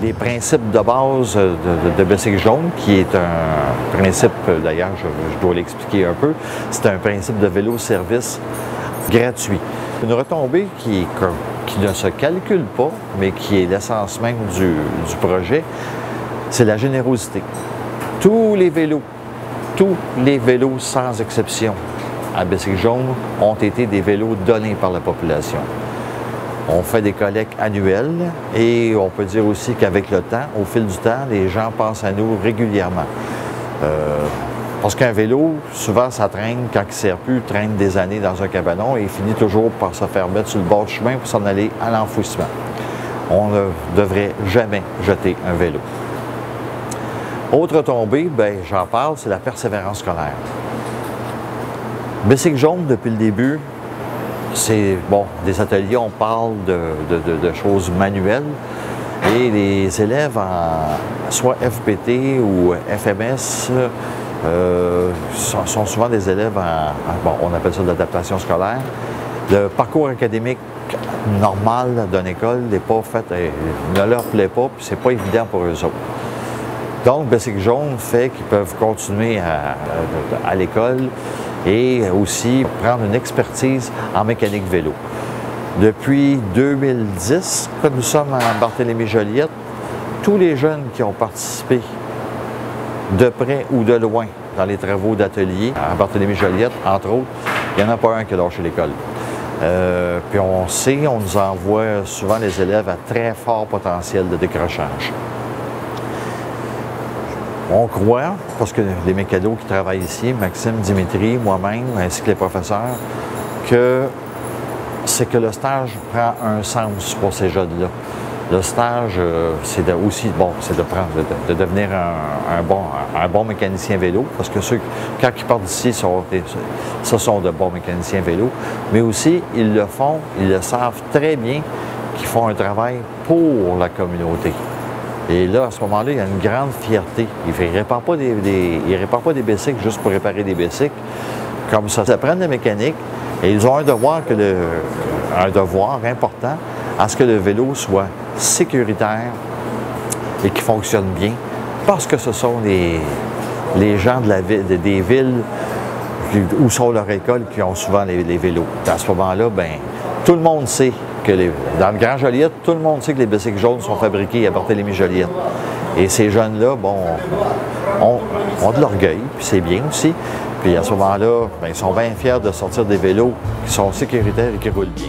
les principes de base de Bicycle Jaune, qui est un principe, d'ailleurs, je dois l'expliquer un peu, c'est un principe de vélo-service gratuit. Une retombée qui ne se calcule pas, mais qui est l'essence même du projet, c'est la générosité. Tous les vélos sans exception à Bicycle Jaune ont été des vélos donnés par la population. On fait des collectes annuelles et on peut dire aussi qu'avec le temps, au fil du temps, les gens pensent à nous régulièrement. Parce qu'un vélo, souvent, ça traîne, quand il ne sert plus, traîne des années dans un cabanon et il finit toujours par se faire mettre sur le bord du chemin pour s'en aller à l'enfouissement. On ne devrait jamais jeter un vélo. Autre tombée, bien, j'en parle, c'est la persévérance scolaire. Bicycle Jaune, depuis le début, c'est, bon, des ateliers, on parle de choses manuelles et les élèves en soit FPT ou FMS sont souvent des élèves bon, on appelle ça de l'adaptation scolaire. Le parcours académique normal d'une école n'est pas fait, ne leur plaît pas, puis c'est pas évident pour eux autres. Donc, Bicycle Jaune fait qu'ils peuvent continuer à l'école et aussi prendre une expertise en mécanique vélo. Depuis 2010, que nous sommes à Barthélemy-Joliette, tous les jeunes qui ont participé de près ou de loin dans les travaux d'atelier à Barthélemy-Joliette, entre autres, il n'y en a pas un qui a lâché l'école. Puis on sait, on nous envoie souvent les élèves à très fort potentiel de décrochage. On croit, parce que les mécanos qui travaillent ici, Maxime, Dimitri, moi-même, ainsi que les professeurs, que c'est que le stage prend un sens pour ces jeunes-là. Le stage, c'est aussi, bon, c'est de devenir un bon mécanicien vélo, parce que ceux, quand ils partent d'ici, ce sont de bons mécaniciens vélo, mais aussi, ils le font, ils le savent très bien qu'ils font un travail pour la communauté. Et là, à ce moment-là, il y a une grande fierté. Ils ne réparent pas des bicycles juste pour réparer des bicycles. Comme ça, ils apprennent la mécanique et ils ont un devoir important à ce que le vélo soit sécuritaire et qu'il fonctionne bien, parce que ce sont les gens des villes où sont leurs écoles qui ont souvent les vélos. À ce moment-là, bien, tout le monde sait que dans le Grand Joliette, tout le monde sait que les bicycles jaunes sont fabriqués à Barthélemy-Joliette. Et ces jeunes-là, bon, ont de l'orgueil, puis c'est bien aussi. Puis à ce moment-là, bien, ils sont bien fiers de sortir des vélos qui sont sécuritaires et qui roulent bien.